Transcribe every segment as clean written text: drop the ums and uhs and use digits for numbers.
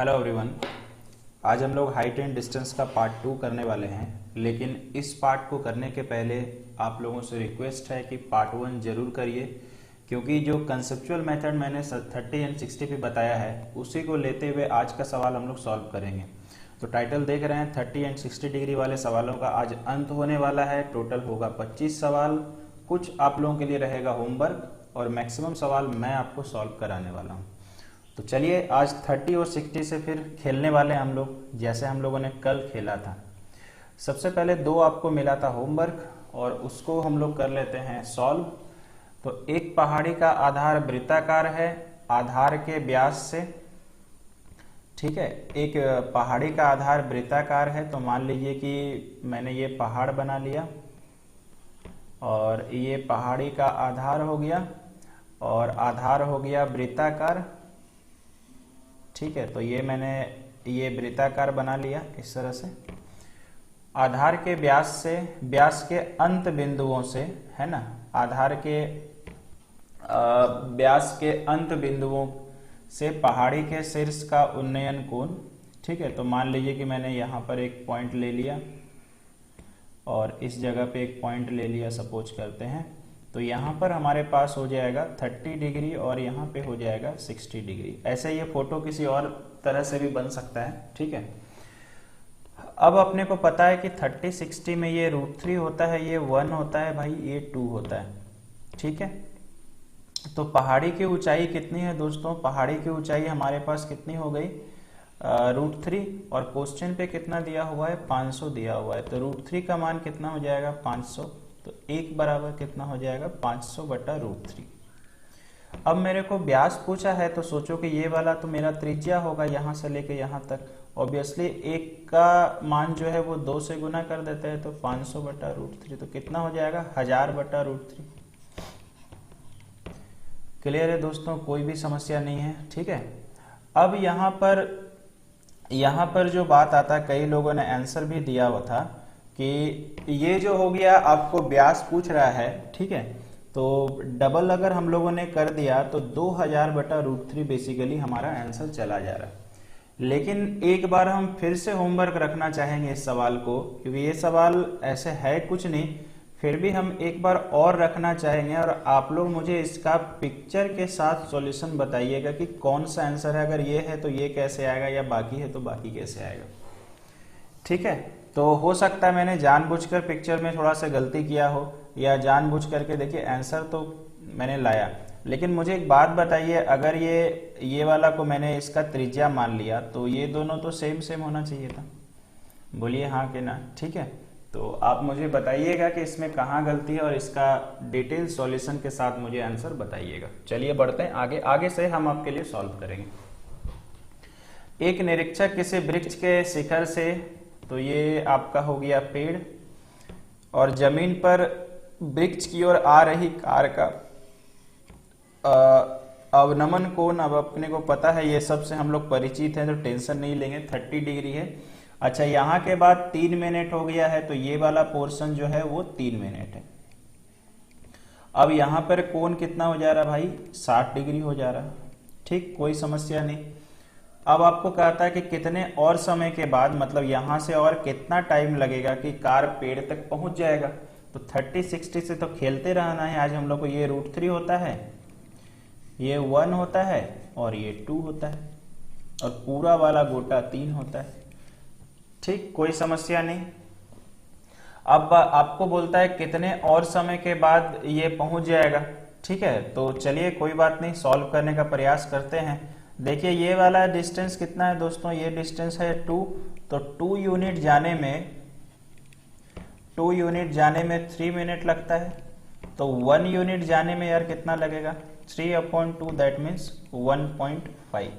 Hello everyone. आज हम लोग हाइट एंड डिस्टेंस का पार्ट 2 करने वाले हैं, लेकिन इस पार्ट को करने के पहले आप लोगों से रिक्वेस्ट है कि पार्ट 1 जरूर करिए, क्योंकि जो कंसेप्चुअल मेथड मैंने 30 एंड 60 पे बताया है उसी को लेते हुए आज का सवाल हम लोग सॉल्व करेंगे। तो टाइटल देख रहे हैं, 30 एंड 60 डिग्री वाले सवालों का आज अंत होने वाला है। टोटल होगा 25 सवाल। कुछ आप लोगों के लिए रहेगा होमवर्क और मैक्सिमम सवाल मैं आपको सॉल्व कराने वाला हूँ। तो चलिए आज 30 और 60 से फिर खेलने वाले हैं हम लोग, जैसे हम लोगों ने कल खेला था। सबसे पहले 2 आपको मिला था होमवर्क और उसको हम लोग कर लेते हैं सॉल्व। तो एक पहाड़ी का आधार वृत्ताकार है आधार के व्यास से, ठीक है। एक पहाड़ी का आधार वृत्ताकार है, तो मान लीजिए कि मैंने ये पहाड़ बना लिया और ये पहाड़ी का आधार हो गया और आधार हो गया वृत्ताकार, ठीक है। तो ये मैंने ये वृत्ताकार बना लिया इस तरह से। आधार के व्यास से, व्यास के अंत बिंदुओं से, है ना, आधार के व्यास के अंत बिंदुओं से पहाड़ी के शीर्ष का उन्नयन कोण, ठीक है। तो मान लीजिए कि मैंने यहाँ पर एक पॉइंट ले लिया और इस जगह पे एक पॉइंट ले लिया, सपोज करते हैं। तो यहाँ पर हमारे पास हो जाएगा 30 डिग्री और यहाँ पे हो जाएगा 60 डिग्री। ऐसे ये फोटो किसी और तरह से भी बन सकता है, ठीक है। अब अपने को पता है कि 30 60 में ये √3 होता है, ये 1 होता है भाई, ये 2 होता है, ठीक है। तो पहाड़ी की ऊंचाई कितनी है दोस्तों? पहाड़ी की ऊंचाई हमारे पास कितनी हो गई? √3, और क्वेश्चन पे कितना दिया हुआ है? 500 दिया हुआ है। तो √3 का मान कितना हो जाएगा? 500। तो 1 बराबर कितना हो जाएगा? 500 बटा √3। अब मेरे को व्यास पूछा है, तो सोचो कि ये वाला तो मेरा त्रिज्या होगा यहाँ से लेके यहाँ तक। ऑब्वियसली 1 का मान जो है वो 2 से गुना कर देते हैं, तो 500 बटा √3 तो कितना हो जाएगा? 1000 बटा √3। क्लियर है दोस्तों? कोई भी समस्या नहीं है, ठीक है। अब यहाँ पर जो बात आता है, कई लोगों ने आंसर भी दिया हुआ था कि ये जो हो गया आपको व्यास पूछ रहा है, ठीक है। तो डबल अगर हम लोगों ने कर दिया तो 2000 बटा √3 बेसिकली हमारा आंसर चला जा रहा है। लेकिन एक बार हम फिर से होमवर्क रखना चाहेंगे इस सवाल को, क्योंकि ये सवाल ऐसे है कुछ नहीं, फिर भी हम एक बार और रखना चाहेंगे और आप लोग मुझे इसका पिक्चर के साथ सॉल्यूशन बताइएगा कि कौन सा आंसर है। अगर ये है तो ये कैसे आएगा, या बाकी है तो बाकी कैसे आएगा, ठीक है। तो हो सकता है मैंने जानबूझकर पिक्चर में थोड़ा सा गलती किया हो, या जानबूझ करके, देखिए आंसर तो मैंने लाया, लेकिन मुझे एक बात बताइए, अगर ये वाला को मैंने इसका त्रिज्या मान लिया तो ये दोनों तो सेम सेम होना चाहिए था। बोलिए हाँ कि ना, ठीक है। तो आप मुझे बताइएगा कि इसमें कहाँ गलती है और इसका डिटेल सॉल्यूशन के साथ मुझे आंसर बताइएगा। चलिए बढ़ते हैं आगे। आगे से हम आपके लिए सॉल्व करेंगे। एक निरीक्षक किसी वृक्ष के शिखर से, तो ये आपका हो गया पेड़, और जमीन पर वृक्ष की ओर आ रही कार का अवनमन कोण, अब अपने को पता है, ये सब से हम लोग परिचित हैं तो टेंशन नहीं लेंगे, 30 डिग्री है। अच्छा, यहाँ के बाद 3 मिनट हो गया है, तो ये वाला पोर्शन जो है वो 3 मिनट है। अब यहाँ पर कोण कितना हो जा रहा भाई? 60 डिग्री हो जा रहा, ठीक, कोई समस्या नहीं। अब आपको कहता है कि कितने और समय के बाद, मतलब यहाँ से और कितना टाइम लगेगा कि कार पेड़ तक पहुंच जाएगा। तो 30 60 से तो खेलते रहना है आज हम लोग को। ये √3 होता है, ये 1 होता है और ये 2 होता है, और पूरा वाला गोटा 3 होता है, ठीक, कोई समस्या नहीं। अब आपको बोलता है कितने और समय के बाद ये पहुंच जाएगा, ठीक है। तो चलिए कोई बात नहीं, सॉल्व करने का प्रयास करते हैं। देखिए ये वाला डिस्टेंस कितना है दोस्तों? ये डिस्टेंस है 2, तो 2 यूनिट जाने में 3 मिनट लगता है। तो 1 यूनिट जाने में यार कितना लगेगा? 3/2, दैट मीन्स 1.5।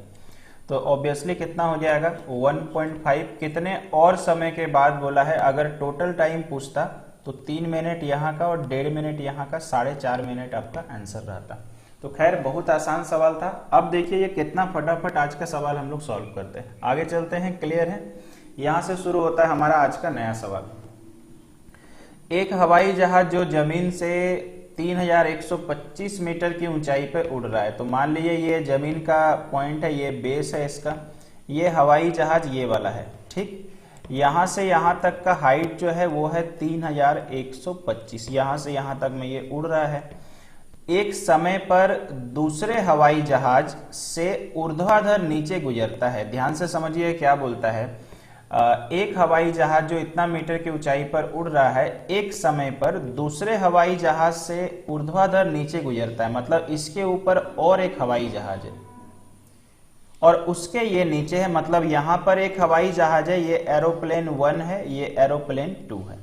तो ऑब्वियसली कितना हो जाएगा? 1.5। कितने और समय के बाद बोला है, अगर टोटल टाइम पूछता तो 3 मिनट यहाँ का और 1.5 मिनट यहाँ का, 4.5 मिनट आपका आंसर रहता। तो खैर बहुत आसान सवाल था। अब देखिए ये कितना फटाफट आज का सवाल हम लोग सॉल्व करते हैं। आगे चलते हैं, क्लियर है? यहां से शुरू होता है हमारा आज का नया सवाल। एक हवाई जहाज जो जमीन से 3125 मीटर की ऊंचाई पर उड़ रहा है। तो मान लीजिए ये जमीन का पॉइंट है, ये बेस है इसका, ये हवाई जहाज ये वाला है, ठीक। यहां से यहां तक का हाइट जो है वो है 3125, यहां से यहां तक में ये उड़ रहा है। एक समय पर दूसरे हवाई जहाज से ऊर्ध्वाधर नीचे गुजरता है। ध्यान से समझिए क्या बोलता है। एक हवाई जहाज जो इतना मीटर की ऊंचाई पर उड़ रहा है, एक समय पर दूसरे हवाई जहाज से ऊर्ध्वाधर नीचे गुजरता है, मतलब इसके ऊपर और एक हवाई जहाज है और उसके ये नीचे है, मतलब यहां पर एक हवाई जहाज है, ये एरोप्लेन 1 है, ये एरोप्लेन 2 है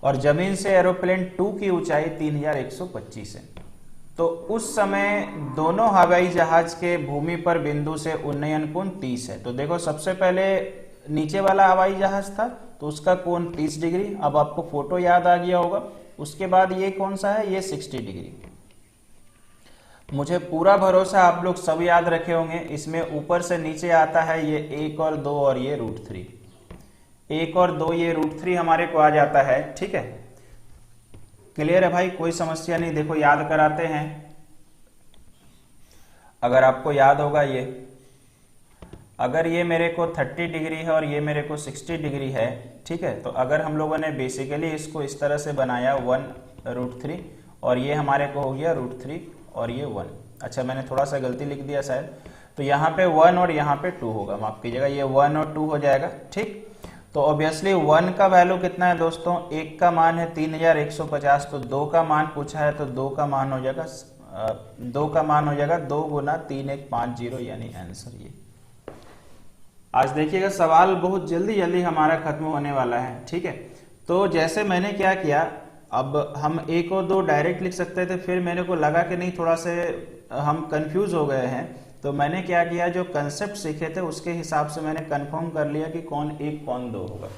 और जमीन से एरोप्लेन 2 की ऊंचाई 3125 है। तो उस समय दोनों हवाई जहाज के भूमि पर बिंदु से उन्नयन कोण 30 है। तो देखो सबसे पहले नीचे वाला हवाई जहाज था तो उसका कोण 30 डिग्री, अब आपको फोटो याद आ गया होगा। उसके बाद ये कौन सा है, ये 60 डिग्री। मुझे पूरा भरोसा आप लोग सब याद रखे होंगे। इसमें ऊपर से नीचे आता है ये 1 और 2 और ये √3, 1 और 2 ये √3 हमारे को आ जाता है, ठीक है। क्लियर है भाई, कोई समस्या नहीं। देखो याद कराते हैं, अगर आपको याद होगा ये, अगर ये मेरे को 30 डिग्री है और ये मेरे को 60 डिग्री है, ठीक है। तो अगर हम लोगों ने बेसिकली इसको इस तरह से बनाया 1√3 और ये हमारे को हो गया √3 और ये 1। अच्छा मैंने थोड़ा सा गलती लिख दिया शायद, तो यहाँ पे 1 और यहाँ पे 2 होगा, माफ कीजिएगा, ये 1 और 2 हो जाएगा, ठीक। तो ऑब्वियसली 1 का वैल्यू कितना है दोस्तों, 1 का मान है 3150, तो 2 का मान पूछा है तो 2 का मान हो जाएगा 2 का मान हो जाएगा 2 गुना 3150, यानी आंसर ये। आज देखिएगा सवाल बहुत जल्दी जल्दी हमारा खत्म होने वाला है, ठीक है। तो जैसे मैंने क्या किया, अब हम 1 और 2 डायरेक्ट लिख सकते थे, फिर मेरे को लगा कि नहीं थोड़ा से हम कंफ्यूज हो गए हैं, तो मैंने क्या किया, जो कंसेप्ट सीखे थे उसके हिसाब से मैंने कंफर्म कर लिया कि कौन 1 कौन 2 होगा।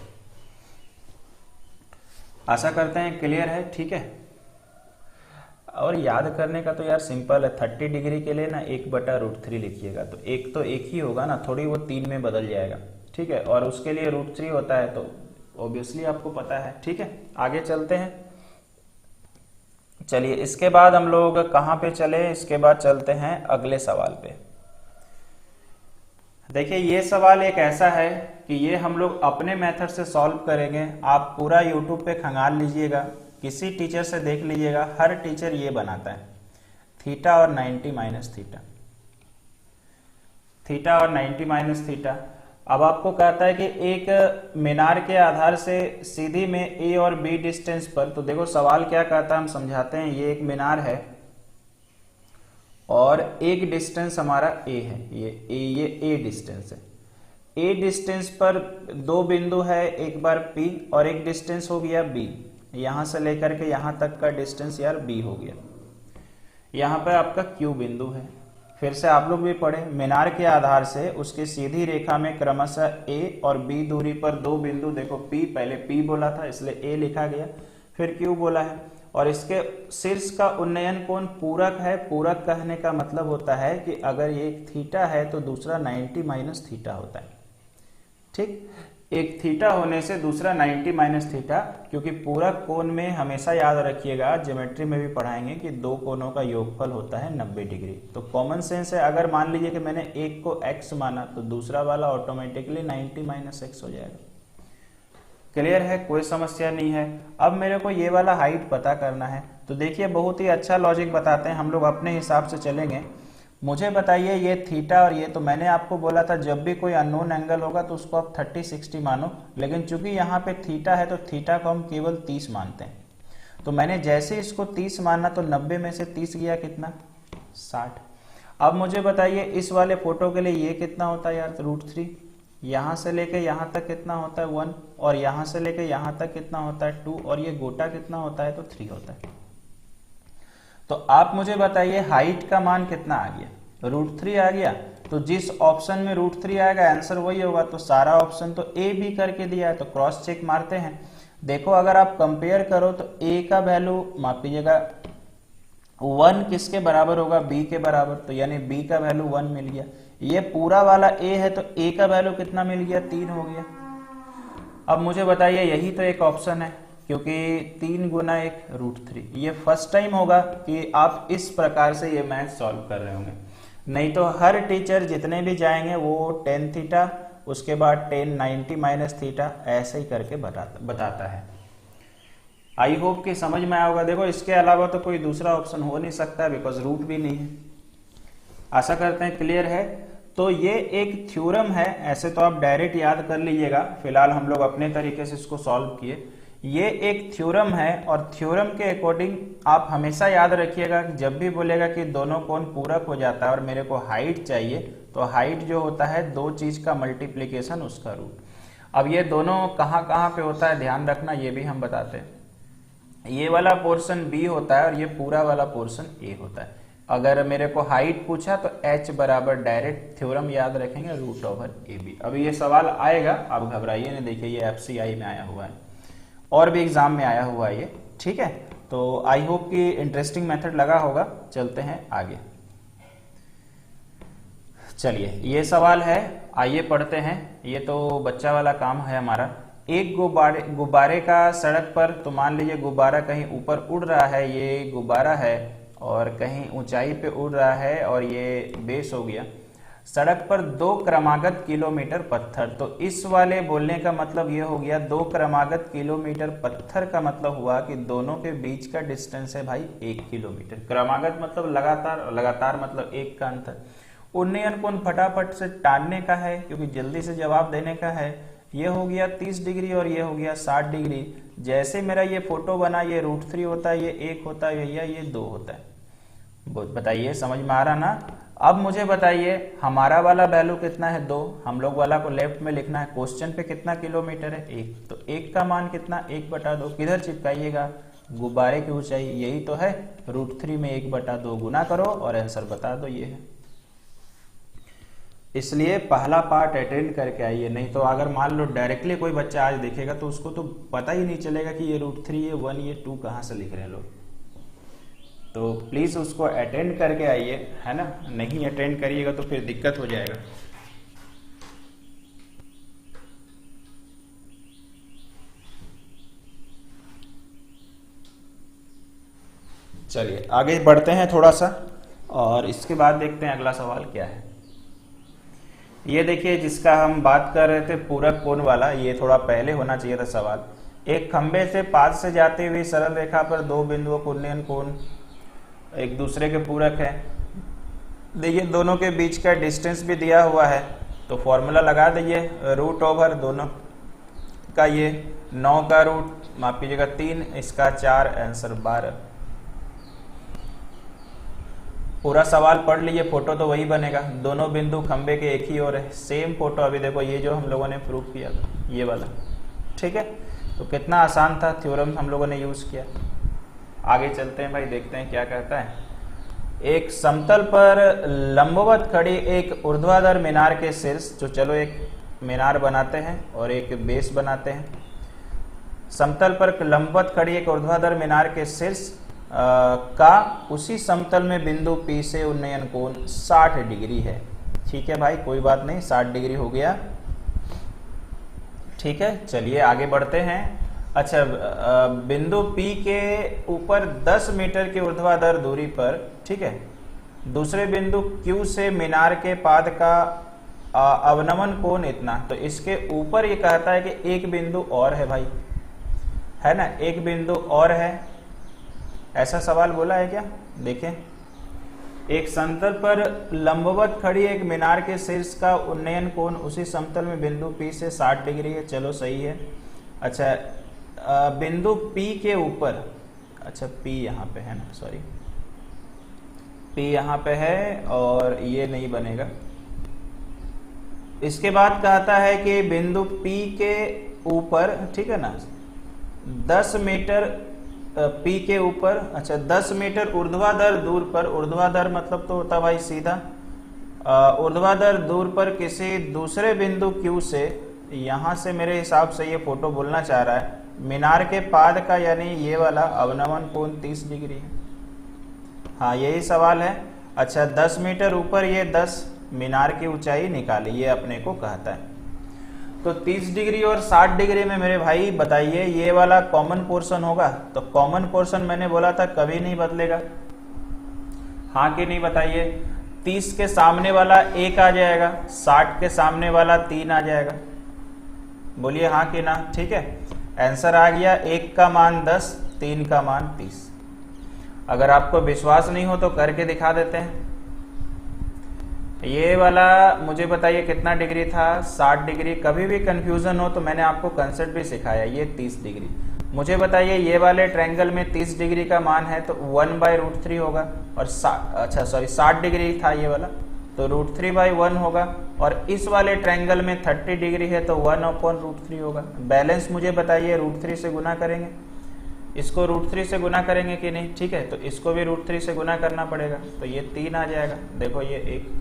आशा करते हैं क्लियर है, ठीक है। और याद करने का तो यार सिंपल है, 30 डिग्री के लिए ना 1/√3 लिखिएगा, तो एक तो एक ही होगा ना, थोड़ी वो 3 में बदल जाएगा, ठीक है। और उसके लिए √3 होता है, तो ऑब्वियसली आपको पता है, ठीक है। आगे चलते हैं, चलिए इसके बाद हम लोग कहाँ पे चले, इसके बाद चलते हैं अगले सवाल पे। देखिए ये सवाल एक ऐसा है कि ये हम लोग अपने मेथड से सॉल्व करेंगे। आप पूरा यूट्यूब पे खंगाल लीजिएगा, किसी टीचर से देख लीजिएगा, हर टीचर ये बनाता है, थीटा और 90 माइनस थीटा, थीटा और 90 माइनस थीटा। अब आपको कहता है कि एक मीनार के आधार से सीधी में ए और बी डिस्टेंस पर, तो देखो सवाल क्या कहता है हम समझाते हैं। ये एक मीनार है और एक डिस्टेंस हमारा ए है, ये ए डिस्टेंस है। ए डिस्टेंस पर 2 बिंदु है, एक बार पी और एक डिस्टेंस हो गया बी, यहां से लेकर के यहां तक का डिस्टेंस यार बी हो गया। यहां पर आपका क्यू बिंदु है। फिर से आप लोग भी पढ़े, मीनार के आधार से उसकी सीधी रेखा में क्रमशः ए और बी दूरी पर 2 बिंदु, देखो पी, पहले पी बोला था इसलिए ए लिखा गया, फिर क्यू बोला है, और इसके शीर्ष का उन्नयन कोण पूरक है। पूरक कहने का मतलब होता है कि अगर ये थीटा है तो दूसरा 90 माइनस थीटा होता है, ठीक। एक थीटा होने से दूसरा 90 माइनस थीटा, क्योंकि पूरक कोण में हमेशा याद रखिएगा, ज्योमेट्री में भी पढ़ाएंगे कि 2 कोणों का योगफल होता है 90 डिग्री। तो कॉमन सेंस है, अगर मान लीजिए कि मैंने एक को x माना तो दूसरा वाला ऑटोमेटिकली 90 माइनस x हो जाएगा। क्लियर है, कोई समस्या नहीं है। अब मेरे को ये वाला हाइट पता करना है, तो देखिए बहुत ही अच्छा लॉजिक बताते हैं, हम लोग अपने हिसाब से चलेंगे। मुझे बताइए ये थीटा और ये, तो मैंने आपको बोला था जब भी कोई अननोन एंगल होगा तो उसको आप 30-60 मानो, लेकिन चूंकि यहाँ पे थीटा है तो थीटा को हम केवल 30 मानते हैं। तो मैंने जैसे इसको 30 माना तो 90 में से 30 गया कितना, 60। अब मुझे बताइए इस वाले फोटो के लिए ये कितना होता है यार, √3। यहाँ से लेके यहाँ तक कितना होता है 1, और यहाँ से लेके यहाँ तक कितना होता है 2, और ये गोटा कितना होता है तो 3 होता है। तो आप मुझे बताइए हाइट का मान कितना आ गया, √3 आ गया। तो जिस ऑप्शन में √3 आएगा आंसर वही होगा, तो सारा ऑप्शन तो ए बी करके दिया है, तो क्रॉस चेक मारते हैं। देखो अगर आप कंपेयर करो तो ए का वैल्यू, माफ कीजिएगा, 1 किसके बराबर होगा, बी के बराबर, तो यानी बी का वैल्यू 1 मिल गया। ये पूरा वाला ए है तो ए का वैल्यू कितना मिल गया, 3 हो गया। अब मुझे बताइए यही तो एक ऑप्शन है, क्योंकि 3 गुना 1 √3। ये फर्स्ट टाइम होगा कि आप इस प्रकार से ये मैथ सॉल्व कर रहे होंगे। नहीं तो हर टीचर जितने भी जाएंगे वो tan थीटा उसके बाद tan 90 माइनस थीटा ऐसे ही करके बताता है। आई होप कि समझ में आया होगा। देखो इसके अलावा तो कोई दूसरा ऑप्शन हो नहीं सकता बिकॉज रूट भी नहीं है। आशा करते हैं क्लियर है। तो ये एक थ्योरम है, ऐसे तो आप डायरेक्ट याद कर लीजिएगा, फिलहाल हम लोग अपने तरीके से इसको सॉल्व किए। ये एक थ्योरम है और थ्योरम के अकॉर्डिंग आप हमेशा याद रखिएगा कि जब भी बोलेगा कि दोनों कोण पूरक हो जाता है और मेरे को हाइट चाहिए, तो हाइट जो होता है दो चीज का मल्टीप्लीकेशन उसका रूट। अब ये दोनों कहाँ कहाँ पे होता है ध्यान रखना, ये भी हम बताते हैं। ये वाला पोर्शन बी होता है और ये पूरा वाला पोर्शन ए होता है। अगर मेरे को हाइट पूछा तो h बराबर डायरेक्ट थ्योरम याद रखेंगे रूट ओवर ए बी। अब ये सवाल आएगा, आप घबराइए नहीं, देखिए ये FCI में आया हुआ है और भी एग्जाम में आया हुआ है ये, ठीक है। तो आई होप कि इंटरेस्टिंग मेथड लगा होगा। चलते हैं आगे। चलिए ये सवाल है, आइए पढ़ते हैं। ये तो बच्चा वाला काम है हमारा। एक गुब्बारे का सड़क पर, तो मान लीजिए गुब्बारा कहीं ऊपर उड़ रहा है, ये गुब्बारा है और कहीं ऊंचाई पे उड़ रहा है और ये बेस हो गया। सड़क पर 2 क्रमागत किलोमीटर पत्थर, तो इस वाले बोलने का मतलब ये हो गया 2 क्रमागत किलोमीटर पत्थर का मतलब हुआ कि दोनों के बीच का डिस्टेंस है भाई 1 किलोमीटर। क्रमागत मतलब लगातार, लगातार मतलब एक का अंतर। उन्नयन कोण फटाफट से टालने का है क्योंकि जल्दी से जवाब देने का है। ये हो गया 30 डिग्री और ये हो गया 60 डिग्री। जैसे मेरा ये फोटो बना, ये √3 होता है, ये 1 होता है भैया, ये 2 होता है। बताइए समझ में आ रहा ना। अब मुझे बताइए हमारा वाला वैल्यू कितना है 2, हम लोग वाला को लेफ्ट में लिखना है। क्वेश्चन पे कितना किलोमीटर है 1, तो 1 का मान कितना 1/2। किधर चिपकाइएगा, गुब्बारे की ऊंचाई, यही तो है √3 में 1/2 गुना करो और आंसर बता दो, ये है। इसलिए पहला पार्ट अटेंड करके आइए, नहीं तो अगर मान लो डायरेक्टली कोई बच्चा आज देखेगा तो उसको तो पता ही नहीं चलेगा कि ये √3, ये 1, ये 2 कहाँ से लिख रहे हैं लोग। तो प्लीज उसको अटेंड करके आइए, है ना। नहीं अटेंड करिएगा तो फिर दिक्कत हो जाएगा। चलिए आगे बढ़ते हैं थोड़ा सा और इसके बाद देखते हैं अगला सवाल क्या है। ये देखिए जिसका हम बात कर रहे थे पूरक कोण वाला, ये थोड़ा पहले होना चाहिए था सवाल। एक खंबे से पास से जाती हुई सरल रेखा पर 2 बिंदुओं का उन्नयन कोण एक दूसरे के पूरक है। देखिए दोनों के बीच का डिस्टेंस भी दिया हुआ है, तो फॉर्मूला लगा दीजिए √ दोनों का, ये 9 का रूट माफ कीजिएगा 3, इसका 4, आंसर 12। पूरा सवाल पढ़ लीजिए, फोटो तो वही बनेगा, दोनों बिंदु खंबे के एक ही ओर है। सेम फोटो अभी देखो ये जो हम लोगों ने प्रूव किया था ये वाला, ठीक है। तो कितना आसान था, थ्योरम हम लोगों ने यूज किया। आगे चलते हैं भाई, देखते हैं क्या कहता है। एक समतल पर लंबवत खड़ी एक ऊर्ध्वाधर मीनार के शीर्ष, जो चलो एक मीनार बनाते हैं और एक बेस बनाते हैं। समतल पर लंबवत खड़ी एक ऊर्ध्वाधर मीनार के शीर्ष का उसी समतल में बिंदु P से उन्नयन कोण 60 डिग्री है। ठीक है भाई, कोई बात नहीं, 60 डिग्री हो गया, ठीक है। चलिए आगे बढ़ते हैं। अच्छा, बिंदु P के ऊपर 10 मीटर की ऊर्ध्वाधर दूरी पर, ठीक है, दूसरे बिंदु Q से मीनार के पाद का अवनमन कोण इतना। तो इसके ऊपर ये कहता है कि एक बिंदु और है भाई, है ना, एक बिंदु और है, ऐसा सवाल बोला है क्या। देखें, एक समतल पर लंबवत खड़ी एक मीनार के शीर्ष का उन्नयन कोण उसी समतल में बिंदु P से 60 डिग्री है, चलो सही है। अच्छा, बिंदु P के ऊपर, अच्छा P यहाँ पे है ना, सॉरी P यहाँ पे है और ये नहीं बनेगा। इसके बाद कहता है कि बिंदु P के ऊपर, ठीक है ना, 10 मीटर P के ऊपर, अच्छा 10 मीटर ऊर्ध्वाधर दूर पर, ऊर्ध्वाधर मतलब तो होता भाई सीधा, ऊर्ध्वाधर दूर पर किसी दूसरे बिंदु Q से, यहां से मेरे हिसाब से ये फोटो बोलना चाह रहा है, मीनार के पाद का यानी ये वाला अवनमन कोण 30 डिग्री है। हाँ यही सवाल है। अच्छा 10 मीटर ऊपर ये 10 मीनार की ऊंचाई निकाली, ये अपने को कहता है। तो 30 डिग्री और 60 डिग्री में मेरे भाई बताइए ये वाला कॉमन पोर्शन होगा। तो कॉमन पोर्शन मैंने बोला था कभी नहीं बदलेगा, हाँ कि नहीं बताइए। 30 के सामने वाला 1 आ जाएगा, 60 के सामने वाला 3 आ जाएगा। बोलिए हाँ कि ना। ठीक है, आंसर आ गया 1 का मान 10, 3 का मान 30। अगर आपको विश्वास नहीं हो तो करके दिखा देते हैं। ये वाला मुझे बताइए कितना डिग्री था, 60 डिग्री। कभी भी कंफ्यूजन हो तो मैंने आपको कंसेप्ट भी सिखाया। ये 30 डिग्री। मुझे बताइए ये वाले ट्रायंगल में 30 डिग्री का मान है तो 1/√3 होगा। और 60 डिग्री था ये वाला, तो √3/1 होगा। और इस वाले ट्रायंगल में 30 डिग्री है तो 1/√3 होगा। बैलेंस मुझे बताइए √3 से गुना करेंगे, इसको √3 से गुना करेंगे कि नहीं। ठीक है, तो इसको भी √3 से गुना करना पड़ेगा, तो ये 3 आ जाएगा। देखो ये 1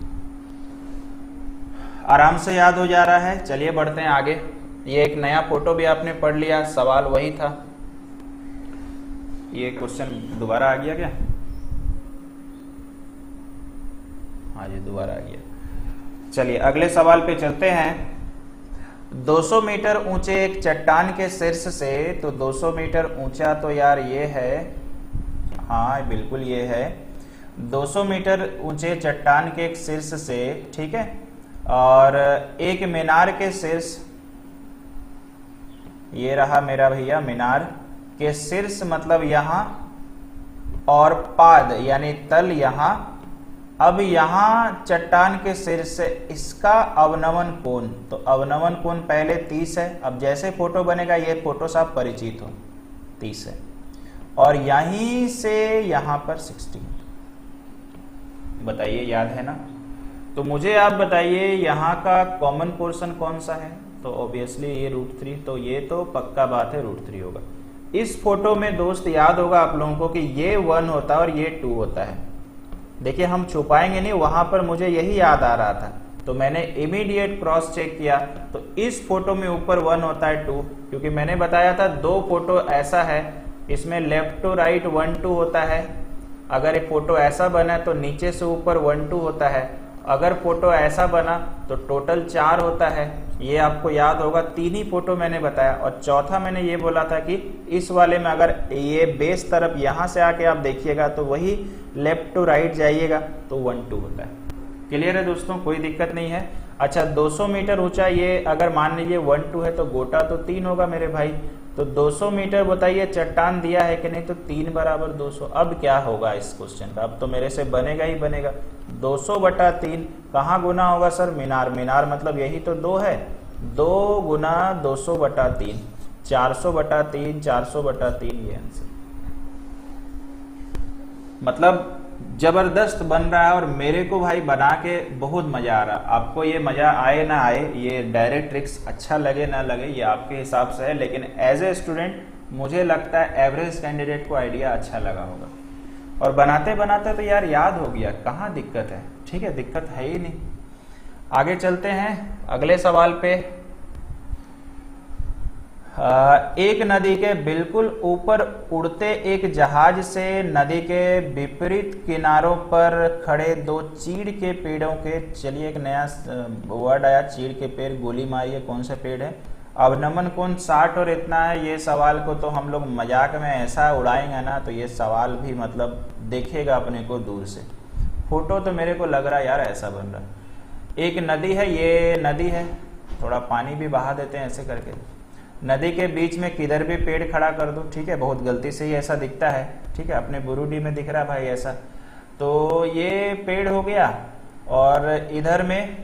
आराम से याद हो जा रहा है। चलिए बढ़ते हैं आगे। ये एक नया फोटो भी आपने पढ़ लिया, सवाल वही था। ये क्वेश्चन दोबारा आ गया क्या? हाँ जी दोबारा आ गया। चलिए अगले सवाल पे चलते हैं। 200 मीटर ऊंचे एक चट्टान के शीर्ष से, तो 200 मीटर ऊंचा तो यार ये है, हाँ बिल्कुल ये है। 200 मीटर ऊंचे चट्टान के एक शीर्ष से, ठीक है, और एक मीनार के शीर्ष, ये रहा मेरा भैया मीनार के शीर्ष मतलब यहां, और पाद यानी तल यहां। अब यहां चट्टान के शीर्ष से इसका अवनमन कोण, तो अवनमन कोण पहले 30 है। अब जैसे फोटो बनेगा ये फोटो से आप परिचित हो, 30 है। और यहीं से यहां पर 60। बताइए याद है ना। तो मुझे आप बताइए यहाँ का कॉमन पोर्शन कौन सा है, तो ऑब्वियसली ये √3, तो ये तो पक्का बात है √3 होगा। इस फोटो में दोस्त याद होगा आप लोगों को कि ये 1 होता है और ये 2 होता है। देखिए हम छुपाएंगे नहीं, वहां पर मुझे यही याद आ रहा था तो मैंने इमीडिएट क्रॉस चेक किया। तो इस फोटो में ऊपर 1 होता है 2, क्योंकि मैंने बताया था 2 फोटो ऐसा है, इसमें लेफ्ट टू राइट 1 2 होता है। अगर एक फोटो ऐसा बना तो नीचे से ऊपर 1 2 होता है। अगर फोटो ऐसा बना तो टोटल 4 होता है। ये आपको याद होगा, 3 ही फोटो मैंने बताया। और चौथा मैंने ये बोला था कि इस वाले में अगर ये बेस तरफ यहां से आके आप देखिएगा तो वही लेफ्ट टू राइट जाइएगा तो 1 2 होता है। क्लियर है दोस्तों, कोई दिक्कत नहीं है। अच्छा 200 मीटर ऊंचा ये अगर मान लीजिए 1 2 है तो गोटा तो 3 होगा मेरे भाई। तो 200 मीटर बताइए चट्टान दिया है कि नहीं, तो 3 × 200। अब क्या होगा इस क्वेश्चन का, अब तो मेरे से बनेगा ही बनेगा। 200/3 कहाँ गुना होगा सर, मीनार। मीनार मतलब यही तो 2 है, 2 × 200/3, 400/3, 400/3 ये आंसर। मतलब जबरदस्त बन रहा है और मेरे को भाई बना के बहुत मजा आ रहा। आपको ये मजा आए ना आए, ये डायरेक्ट ट्रिक्स अच्छा लगे ना लगे, ये आपके हिसाब से है, लेकिन एज ए स्टूडेंट मुझे लगता है एवरेज कैंडिडेट को आइडिया अच्छा लगा होगा। और बनाते बनाते तो यार याद हो गया, कहाँ दिक्कत है। ठीक है, दिक्कत है ही नहीं। आगे चलते हैं अगले सवाल पे। एक नदी के बिल्कुल ऊपर उड़ते एक जहाज से नदी के विपरीत किनारों पर खड़े 2 चीड़ के पेड़ों के, चलिए एक नया वर्ड आया, चीड़ के पेड़, गोली मारिए कौन से पेड़ है। अवनमन कोण 60 और इतना है। ये सवाल को तो हम लोग मजाक में ऐसा उड़ाएंगे ना तो ये सवाल भी मतलब देखेगा अपने को दूर से। फोटो तो मेरे को लग रहा है यार ऐसा बन रहा। एक नदी है, ये नदी है, थोड़ा पानी भी बहा देते हैं ऐसे करके। नदी के बीच में किधर भी पेड़ खड़ा कर दो, ठीक है, बहुत गलती से ही ऐसा दिखता है, ठीक है, अपने बुरुडी में दिख रहा भाई ऐसा। तो ये पेड़ हो गया और इधर में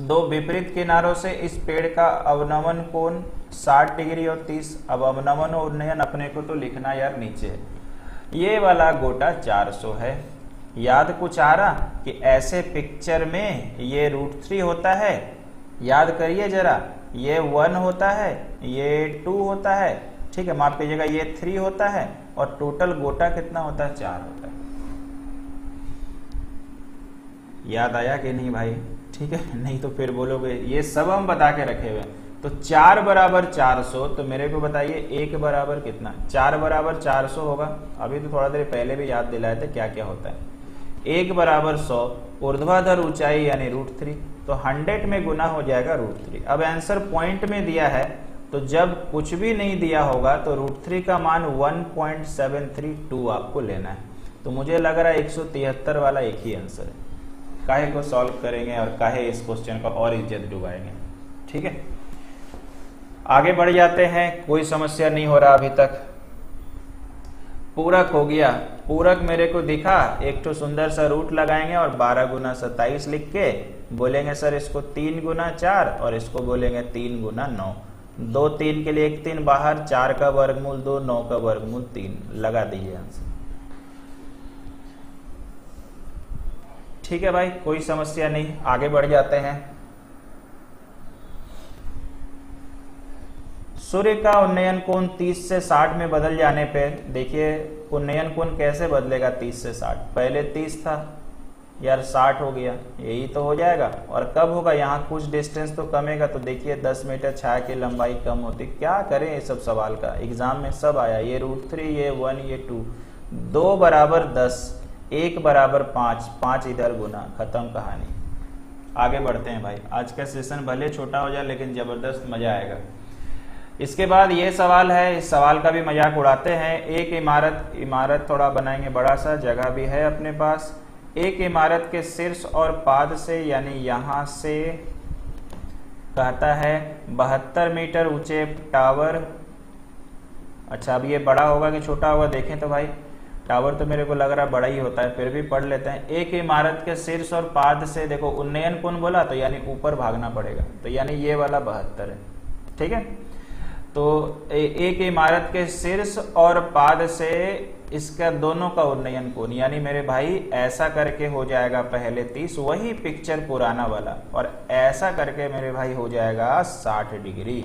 2 विपरीत किनारों से इस पेड़ का अवनमन कोण 60 डिग्री और 30। अब अवनमन और उन्नयन अपने को तो लिखना यार नीचे है। ये वाला गोटा 400 है। याद कुछ आ रहा कि ऐसे पिक्चर में ये √3 होता है, याद करिए जरा। ये 1 होता है, ये 2 होता है, ठीक है, माफ कीजिएगा, ये 3 होता है और टोटल गोटा कितना होता है, 4 होता है। याद आया कि नहीं भाई? ठीक है, नहीं तो फिर बोलोगे ये सब हम बता के रखे हुए। तो 4 = 400, तो मेरे को बताइए 1 बराबर कितना, 4 = 400 होगा। अभी तो थोड़ा देर पहले भी याद दिलाए थे क्या क्या होता है। 1 = 100, ऊर्ध्वाधर ऊंचाई यानी √3, तो 100 में गुना हो जाएगा √3। अब आंसर पॉइंट में दिया है, तो जब कुछ भी नहीं दिया होगा तो √3 का मान 1.732 आपको लेना है। तो मुझे लग रहा है 173 वाला एक ही आंसर है। काहे को सॉल्व करेंगे और काहे इस क्वेश्चन को और इज्जत डुबाएंगे। ठीक है, आगे बढ़ जाते हैं। कोई समस्या नहीं हो रहा अभी तक। पूरक हो गया, पूरक मेरे को दिखा, एक तो सुंदर सा रूट लगाएंगे और 12 गुना 27 लिख के बोलेंगे सर इसको 3 गुना 4 और इसको बोलेंगे 3 गुना 9। 2 3 के लिए 1 3 बाहर, 4 का वर्गमूल 2, 9 का वर्गमूल 3, लगा दीजिए आंसर। ठीक है भाई, कोई समस्या नहीं, आगे बढ़ जाते हैं। सूर्य का उन्नयन कोण 30 से 60 में बदल जाने पे, देखिए उन्नयन कोण कैसे बदलेगा 30 से 60, पहले 30 था यार 60 हो गया, यही तो हो जाएगा। और कब होगा, यहाँ कुछ डिस्टेंस तो कमेगा, तो देखिए 10 मीटर छाया की लंबाई कम होती। क्या करें, ये सब सवाल का एग्जाम में सब आया, ये √3, ये 1, ये 2, 2 बराबर 10, 1 बराबर 5, 5 इधर गुना, खत्म कहानी। आगे बढ़ते हैं भाई, आज का सेशन भले छोटा हो जाए लेकिन जबरदस्त मजा आएगा। इसके बाद ये सवाल है, इस सवाल का भी मजाक उड़ाते हैं। एक इमारत थोड़ा बनाएंगे, बड़ा सा जगह भी है अपने पास। एक इमारत के शीर्ष और पाद से, यानी यहां से कहता है 72 मीटर ऊंचे टावर। अच्छा, अब ये बड़ा होगा कि छोटा होगा देखें तो भाई, टावर तो मेरे को लग रहा बड़ा ही होता है, फिर भी पढ़ लेते हैं। एक इमारत के शीर्ष और पाद से, देखो उन्नयन कोण बोला तो यानी ऊपर भागना पड़ेगा, तो यानी ये वाला 72 है। ठीक है, तो एक इमारत के शीर्ष और पाद से इसका दोनों का उन्नयन कोण, यानी मेरे भाई ऐसा करके हो जाएगा पहले 30, वही पिक्चर पुराना वाला, और ऐसा करके मेरे भाई हो जाएगा 60 डिग्री।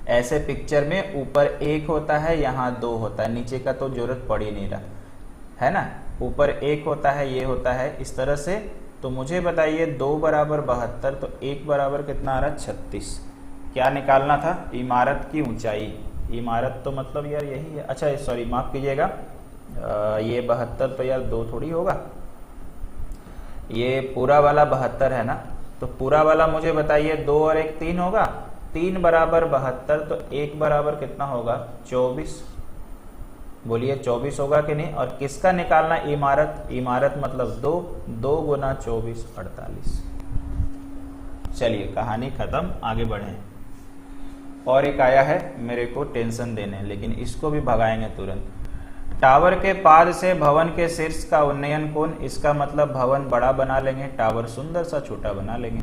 ऐसे पिक्चर में ऊपर 1 होता है, यहाँ 2 होता है, नीचे का तो जरूरत पड़ ही नहीं रहा है ना। ऊपर 1 होता है, ये होता है इस तरह से। तो मुझे बताइए 2 बराबर 72, तो 1 बराबर कितना आ रहा, 36। क्या निकालना था, इमारत की ऊंचाई। इमारत तो मतलब यार यही है, अच्छा सॉरी माफ कीजिएगा, ये 72 तो यार 2 थोड़ी होगा, ये पूरा वाला 72 है ना, तो पूरा वाला मुझे बताइए 2 और 1 3 होगा, 3 बराबर 72, तो 1 बराबर कितना होगा, 24। बोलिए 24 होगा कि नहीं। और किसका निकालना, इमारत, इमारत मतलब 2, 2 गुना 24 48। चलिए कहानी खत्म, आगे बढ़े। और एक आया है मेरे को टेंशन देने, लेकिन इसको भी भगाएंगे तुरंत। टावर के पाद से भवन के शीर्ष का उन्नयन कोण, इसका मतलब भवन बड़ा बना लेंगे, टावर सुंदर सा छोटा बना लेंगे।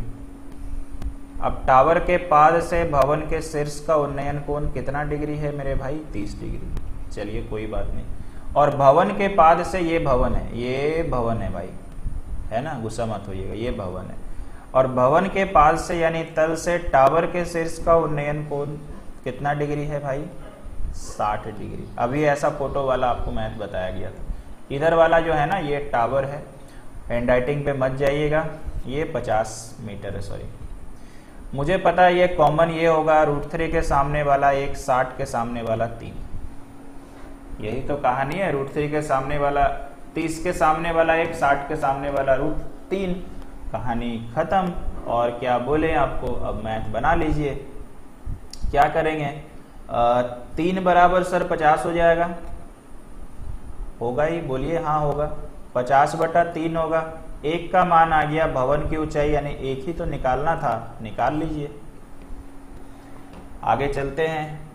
अब टावर के पाद से भवन के शीर्ष का उन्नयन कोण कितना डिग्री है मेरे भाई, 30 डिग्री। चलिए कोई बात नहीं। और भवन के पाद से, ये भवन है, ये भवन है भाई, है ना, गुस्सा मत होइएगा, ये भवन है। और भवन के पाद से यानी तल से टावर के शीर्ष का उन्नयन कोण कितना डिग्री है भाई, 60 डिग्री। अभी ऐसा फोटो वाला आपको मैथ बताया गया था। इधर वाला जो है ना, ये टावर है, हैंडराइटिंग पे मत जाइएगा, ये 50 मीटर है, सॉरी मुझे पता है ये कॉमन ये होगा, √3 के सामने वाला 1, 60 के सामने वाला 3, यही तो कहानी है। √3 के सामने वाला 30 के सामने वाला 1, 60 के सामने वाला √3, कहानी खत्म। और क्या बोले आपको, अब मैथ बना लीजिए। क्या करेंगे, 3 बराबर सर 50 हो जाएगा, होगा ही, बोलिए हाँ होगा, 50/3 होगा। 1 का मान आ गया, भवन की ऊंचाई यानी 1 ही तो निकालना था, निकाल लीजिए। आगे चलते हैं।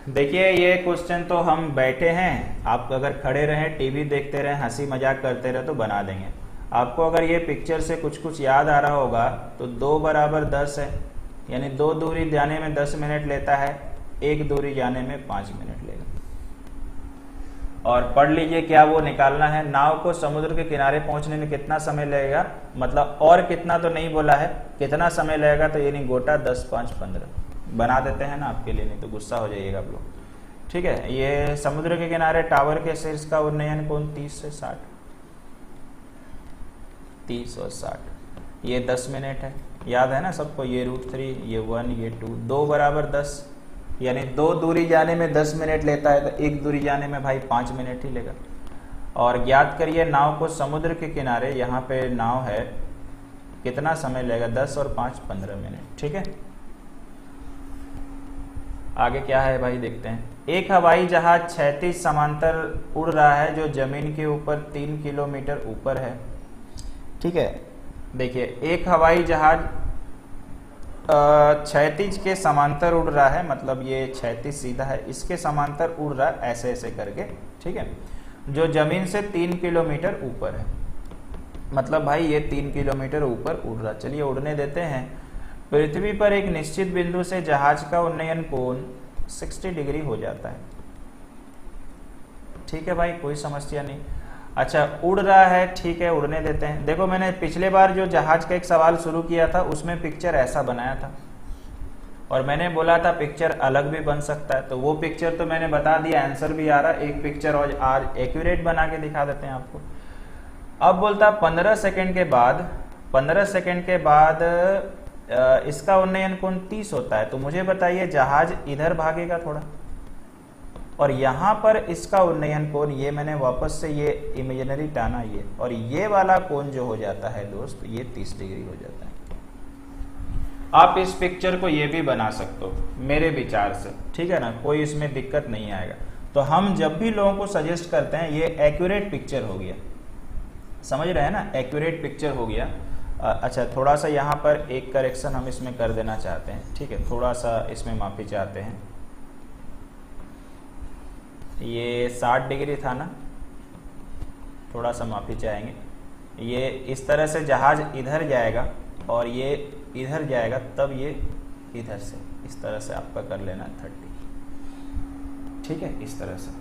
देखिए ये क्वेश्चन तो हम बैठे हैं, आप अगर खड़े रहें, टीवी देखते रहें, हंसी मजाक करते रहे तो बना देंगे। आपको अगर ये पिक्चर से कुछ कुछ याद आ रहा होगा तो 2 बराबर 10 है, यानी 2 दूरी जाने में 10 मिनट लेता है, 1 दूरी जाने में 5 मिनट लेगा। और पढ़ लीजिए क्या वो निकालना है, नाव को समुद्र के किनारे पहुंचने में कितना समय लगेगा, मतलब और कितना तो नहीं बोला है, कितना समय लगेगा, तो यानी गोटा 10 5 15 बना देते हैं ना आपके लिए, नहीं तो गुस्सा हो जाइएगा आप लोग। ठीक है, ये समुद्र के किनारे टावर के शीर्ष का उन्नयन कोण 30 से 60, 30 और 60, ये 10 मिनट है, याद है ना सबको, ये √3, ये 1, ये 2, 2 बराबर 10, यानी 2 दूरी जाने में 10 मिनट लेता है, तो 1 दूरी जाने में भाई 5 मिनट ही लेगा। और ज्ञात करिए नाव को समुद्र के किनारे, यहाँ पे नाव है, कितना समय लेगा, 10 और 5 15 मिनट। ठीक है, आगे क्या है भाई देखते हैं। एक हवाई जहाज क्षैतिज समांतर उड़ रहा है जो जमीन के ऊपर 3 किलोमीटर ऊपर है। ठीक है, देखिए एक हवाई जहाज क्षैतिज के समांतर उड़ रहा है, मतलब ये क्षैतिज सीधा है, इसके समांतर उड़ रहा है ऐसे ऐसे करके। ठीक है, जो जमीन से 3 किलोमीटर ऊपर है, मतलब भाई ये 3 किलोमीटर ऊपर उड़ रहा। चलिए उड़ने देते हैं। पृथ्वी पर एक निश्चित बिंदु से जहाज का उन्नयन कोण 60 डिग्री हो जाता है। ठीक है भाई, कोई समस्या नहीं। अच्छा, उड़ रहा है, ठीक है, उड़ने देते हैं। देखो मैंने पिछले बार जो जहाज का एक सवाल शुरू किया था उसमें पिक्चर ऐसा बनाया था और मैंने बोला था पिक्चर अलग भी बन सकता है, तो वो पिक्चर तो मैंने बता दिया, आंसर भी आ रहा है। एक पिक्चर और आज एक्यूरेट बना के दिखा देते हैं आपको। अब बोलता 15 सेकंड के बाद इसका उन्नयन कोण 30 होता है। तो मुझे बताइए जहाज इधर भागेगा थोड़ा और यहाँ पर इसका उन्नयन कोण, ये मैंने वापस से ये इमेजिनरी टाना ये, और ये वाला कोण जो हो जाता है दोस्त ये 30 डिग्री हो जाता है। आप इस पिक्चर को ये भी बना सकते हो मेरे विचार से, ठीक है ना, कोई इसमें दिक्कत नहीं आएगा। तो हम जब भी लोगों को सजेस्ट करते हैं ये एक्यूरेट पिक्चर हो गया, समझ रहे हैं ना, एक्यूरेट पिक्चर हो गया। अच्छा, थोड़ा सा यहाँ पर एक करेक्शन हम इसमें कर देना चाहते हैं। ठीक है, थोड़ा सा इसमें माफी चाहते हैं। ये 60 डिग्री था ना, थोड़ा सा माफी चाहेंगे। ये इस तरह से जहाज इधर जाएगा और ये इधर जाएगा, तब ये इधर से इस तरह से आपका कर लेना 30। ठीक है, इस तरह से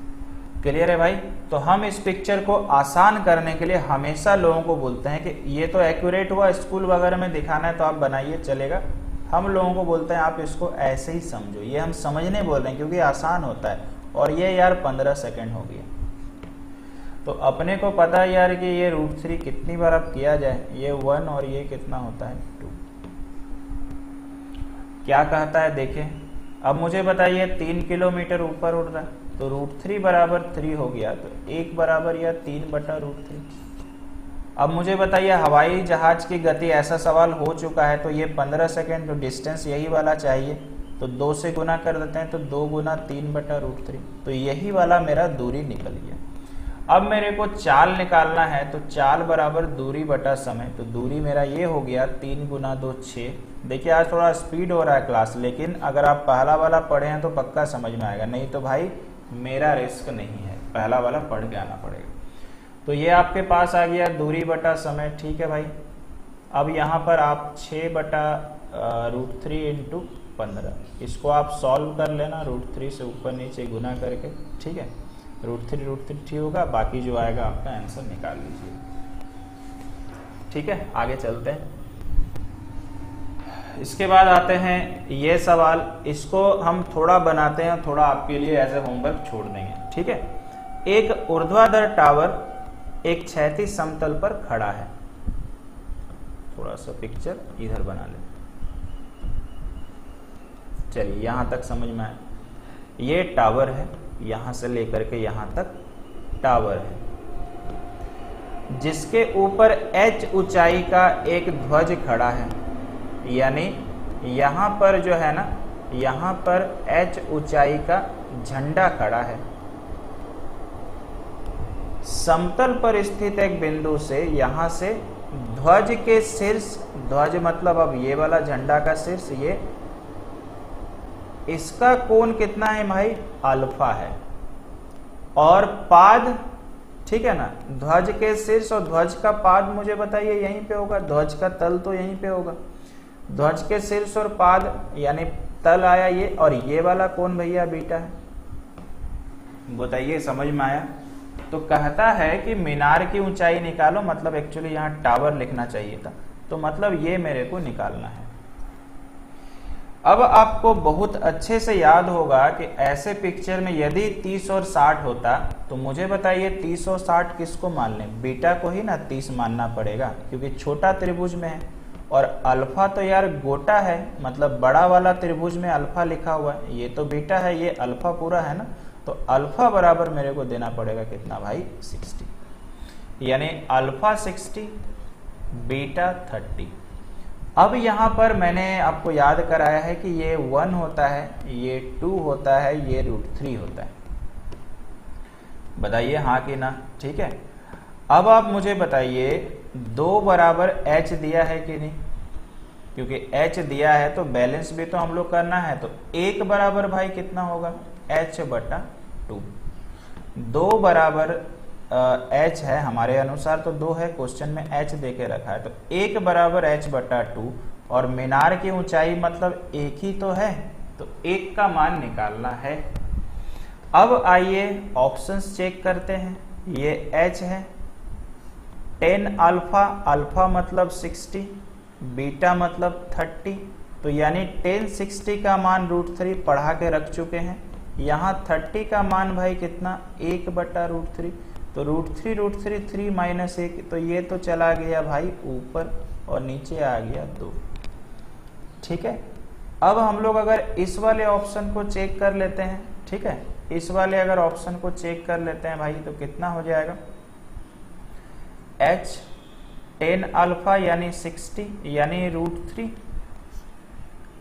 क्लियर है भाई। तो हम इस पिक्चर को आसान करने के लिए हमेशा लोगों को बोलते हैं कि ये तो एक्यूरेट हुआ, स्कूल वगैरह में दिखाना है तो आप बनाइए चलेगा। हम लोगों को बोलते हैं आप इसको ऐसे ही समझो, ये हम समझने बोल रहे हैं क्योंकि आसान होता है। और ये यार 15 सेकंड हो गया, तो अपने को पता है यार कि ये √3 कितनी बार अब किया जाए, ये 1 और ये कितना होता है 2। क्या कहता है देखिए, अब मुझे बताइए 3 किलोमीटर ऊपर उड़ रहा है तो √3 बराबर 3 हो गया, तो 1 बराबर या 3/√3। अब मुझे बताइए हवाई जहाज की गति, ऐसा सवाल हो चुका है तो ये 15 सेकंड, तो डिस्टेंस यही वाला चाहिए, तो 2 से गुना कर देते हैं, तो 2 गुना 3/√3, तो यही वाला मेरा दूरी निकल गया। अब मेरे को चाल निकालना है, तो चाल बराबर दूरी बटा समय, तो दूरी मेरा ये हो गया 3 गुना 2 6। देखिए आज थोड़ा स्पीड हो रहा है क्लास, लेकिन अगर आप पहला वाला पढ़े हैं तो पक्का समझ में आएगा, नहीं तो भाई मेरा रिस्क नहीं है, पहला वाला पढ़ के आना पड़ेगा। तो ये आपके पास आ गया दूरी बटा समय। ठीक है भाई, अब यहाँ पर आप 6/√3 × 15, इसको आप सॉल्व कर लेना, √3 से ऊपर नीचे गुना करके। ठीक है, √3 ठीक होगा, बाकी जो आएगा आपका आंसर निकाल लीजिए। ठीक है, आगे चलते हैं। इसके बाद आते हैं ये सवाल, इसको हम थोड़ा बनाते हैं, थोड़ा आपके लिए एज ए होमवर्क छोड़ देंगे। ठीक है, एक ऊर्ध्वाधर टावर एक क्षैतिज समतल पर खड़ा है। थोड़ा सा पिक्चर इधर बना ले, चलिए यहां तक समझ में आए। ये टावर है, यहां से लेकर के यहां तक टावर है, जिसके ऊपर h ऊंचाई का एक ध्वज खड़ा है। यानी यहां पर जो है ना, यहां पर h ऊंचाई का झंडा खड़ा है। समतल पर स्थित एक बिंदु से यहां से ध्वज के शीर्ष, ध्वज मतलब अब ये वाला झंडा का शीर्ष, ये इसका कोण कितना है भाई, अल्फा है। और पाद, ठीक है ना, ध्वज के शीर्ष और ध्वज का पाद मुझे बताइए यहीं पे होगा, ध्वज का तल तो यहीं पे होगा। ध्वज के शीर्ष और पाद यानी तल आया ये, और ये वाला कोण भैया बीटा है। बताइए समझ में आया। तो कहता है कि मीनार की ऊंचाई निकालो, मतलब एक्चुअली यहाँ टावर लिखना चाहिए था, तो मतलब ये मेरे को निकालना है। अब आपको बहुत अच्छे से याद होगा कि ऐसे पिक्चर में यदि 30 और 60 होता, तो मुझे बताइए 30 और 60 किसको मान लें, बीटा को ही ना 30 मानना पड़ेगा, क्योंकि छोटा त्रिभुज में है। और अल्फा तो यार गोटा है, मतलब बड़ा वाला त्रिभुज में अल्फा लिखा हुआ है, ये तो बीटा है, ये अल्फा पूरा है ना, तो अल्फा बराबर मेरे को देना पड़ेगा कितना भाई, 60। यानी अल्फा 60 बीटा 30। अब यहाँ पर मैंने आपको याद कराया है कि ये 1 होता है, ये 2 होता है, ये √3 होता है। बताइए हाँ कि ना। ठीक है, अब आप मुझे बताइए 2 बराबर h दिया है कि नहीं, क्योंकि h दिया है तो बैलेंस भी तो हम लोग करना है। तो 1 बराबर भाई कितना होगा, h/2। 2 बराबर h है हमारे अनुसार, तो 2 है, क्वेश्चन में h दे के रखा है, तो 1 बराबर h/2। और मीनार की ऊंचाई मतलब एक ही तो है, तो 1 का मान निकालना है। अब आइए ऑप्शंस चेक करते हैं। ये h है, 10 अल्फा, अल्फा मतलब 60, बीटा मतलब 30, तो यानी 10 60 का मान √3 पढ़ा के रख चुके हैं। यहाँ 30 का मान भाई कितना, 1/√3, तो √3 3 माइनस 1, तो ये तो चला गया भाई ऊपर और नीचे आ गया 2। ठीक है, अब हम लोग अगर इस वाले ऑप्शन को चेक कर लेते हैं, ठीक है, इस वाले अगर ऑप्शन को चेक कर लेते हैं भाई, तो कितना हो जाएगा, h 10 अल्फा यानी 60 यानी √3,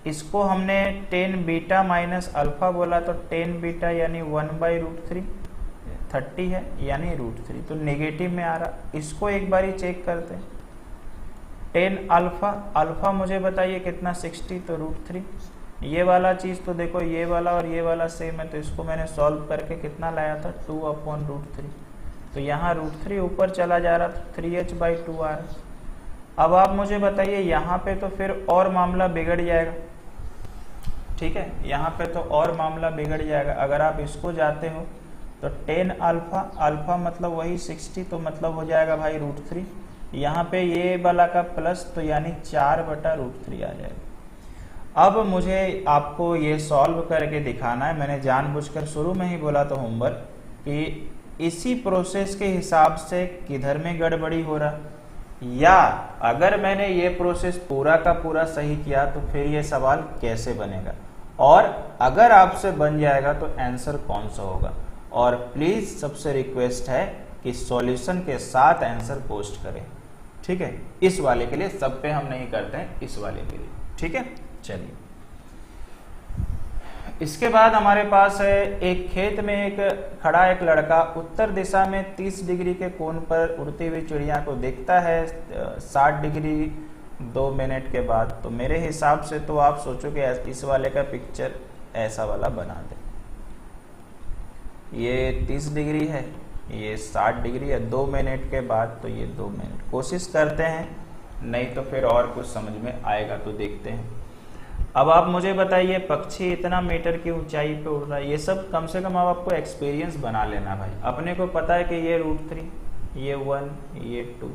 इसको हमने 10 बीटा माइनस अल्फा बोला, तो 10 बीटा यानी 1/√3, 30 है यानी √3, तो नेगेटिव में आ रहा। इसको एक बारी चेक करते हैं, 10 अल्फा, अल्फा मुझे बताइए कितना, 60, तो √3। ये वाला चीज़ तो देखो, ये वाला और ये वाला सेम है, तो इसको मैंने सॉल्व करके कितना लाया था, 2/√3, तो यहाँ √3 ऊपर चला जा रहा, तो 3h/2 आ रहा। अब आप मुझे बताइए यहाँ पे तो फिर और मामला बिगड़ जाएगा। ठीक है, यहाँ पे तो और मामला बिगड़ जाएगा। अगर आप इसको जाते हो तो 10 अल्फा, अल्फा मतलब वही 60, तो मतलब हो जाएगा भाई √3। यहाँ पे ये वाला का प्लस, तो यानी 4/√3 आ जाएगा। अब मुझे आपको ये सॉल्व करके दिखाना है। मैंने जानबूझकर शुरू में ही बोला था होमवर्क कि इसी प्रोसेस के हिसाब से किधर में गड़बड़ी हो रहा, या अगर मैंने ये प्रोसेस पूरा का पूरा सही किया तो फिर ये सवाल कैसे बनेगा, और अगर आपसे बन जाएगा तो आंसर कौन सा होगा। और प्लीज सबसे रिक्वेस्ट है कि सॉल्यूशन के साथ आंसर पोस्ट करें। ठीक है, इस वाले के लिए, सब पे हम नहीं करते हैं, इस वाले के लिए। ठीक है, चलिए। इसके बाद हमारे पास है एक खेत में एक खड़ा एक लड़का उत्तर दिशा में 30 डिग्री के कोण पर उड़ती हुई चिड़िया को देखता है 60 डिग्री 2 मिनट के बाद। तो मेरे हिसाब से तो आप सोचो कि इस वाले का पिक्चर ऐसा वाला बना दे। ये 30 डिग्री है, ये 60 डिग्री है, 2 मिनट के बाद, तो ये 2 मिनट। कोशिश करते हैं, नहीं तो फिर और कुछ समझ में आएगा, तो देखते हैं। अब आप मुझे बताइए पक्षी इतना मीटर की ऊंचाई पे उड़ रहा है। ये सब कम से कम अब आपको एक्सपीरियंस बना लेना भाई। अपने को पता है कि ये √3, ये 1, ये 2,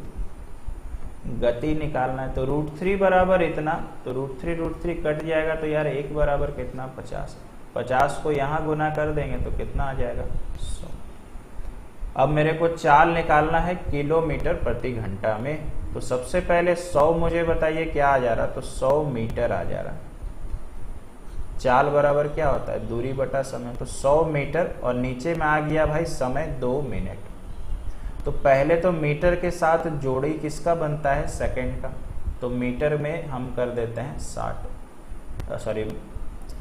गति निकालना है, तो √3 बराबर इतना, तो √3 कट जाएगा, तो यार 1 बराबर कितना, 50। 50 को यहाँ गुना कर देंगे तो कितना आ जाएगा, 100। अब मेरे को चाल निकालना है किलोमीटर प्रति घंटा में, तो सबसे पहले 100 मुझे बताइए क्या आ जा रहा, तो 100 मीटर आ जा रहा। चाल बराबर क्या होता है, दूरी बटा समय, तो 100 मीटर, और नीचे में आ गया भाई समय 2 मिनट। तो पहले तो मीटर के साथ जोड़ी किसका बनता है, सेकंड का, तो मीटर में हम कर देते हैं 60,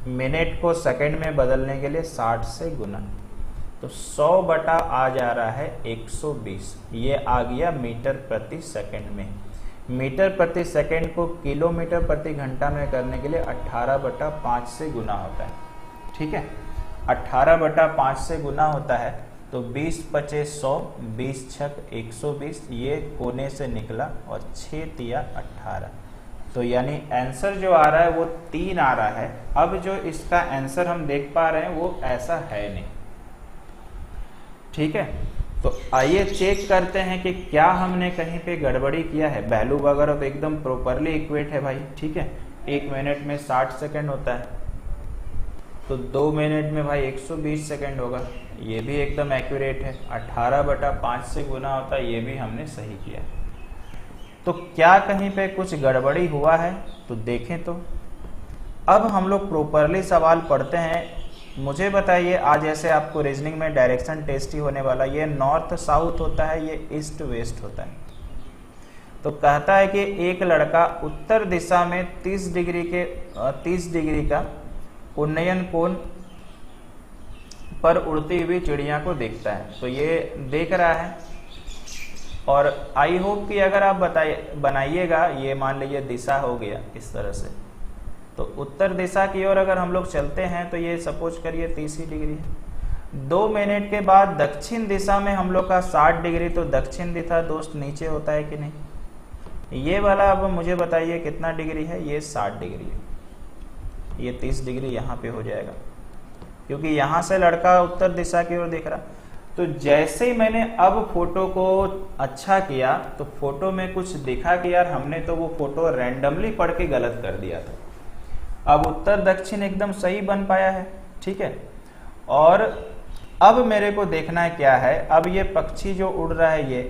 मिनट को सेकंड में बदलने के लिए 60 से गुना, तो 100 बटा आ जा रहा है 120। ये आ गया मीटर प्रति सेकंड में। मीटर प्रति सेकंड को किलोमीटर प्रति घंटा में करने के लिए 18/5 से गुना होता है। ठीक है, 18/5 से गुना होता है, तो 20 × 5 = 100, 20 × 6 = 120, ये कोने से निकला, और 6 × 3 = 18, तो यानी आंसर जो आ रहा है वो 3 आ रहा है। अब जो इसका आंसर हम देख पा रहे हैं वो ऐसा है नहीं। ठीक है, तो आइए चेक करते हैं कि क्या हमने कहीं पे गड़बड़ी किया है। वैल्यू वगैरह तो एकदम प्रॉपरली इक्वेट है भाई। ठीक है, 1 मिनट में 60 सेकंड होता है, तो 2 मिनट में भाई 120 सेकंड होगा, ये भी एकदम एक्यूरेट है। 18/5 से गुना होता है, ये भी हमने सही किया। तो क्या कहीं पे कुछ गड़बड़ी हुआ है, तो देखें। तो अब हम लोग प्रॉपरली सवाल पढ़ते हैं। मुझे बताइए, आज ऐसे आपको रीजनिंग में डायरेक्शन टेस्ट ही होने वाला, ये नॉर्थ साउथ होता है, ये ईस्ट वेस्ट होता है। तो कहता है कि एक लड़का उत्तर दिशा में 30 डिग्री का उन्नयन कोण पर उड़ती हुई चिड़िया को देखता है। तो ये देख रहा है और आई होप कि अगर आप बनाइएगा, ये मान लीजिए दिशा हो गया इस तरह से, तो उत्तर दिशा की ओर अगर हम लोग चलते हैं तो ये सपोज करिए 30 डिग्री है। 2 मिनट के बाद दक्षिण दिशा में हम लोग का 60 डिग्री, तो दक्षिण दिशा दोस्त नीचे होता है कि नहीं? ये वाला अब मुझे बताइए कितना डिग्री है? ये 60 डिग्री है। ये 30 डिग्री यहाँ पे हो जाएगा क्योंकि यहाँ से लड़का उत्तर दिशा की ओर देख रहा। तो जैसे ही मैंने अब फोटो को अच्छा किया तो फोटो में कुछ दिखा कि यार हमने तो वो फोटो रैंडमली पढ़ के गलत कर दिया था। अब उत्तर दक्षिण एकदम सही बन पाया है, ठीक है। और अब मेरे को देखना है क्या है, अब ये पक्षी जो उड़ रहा है ये,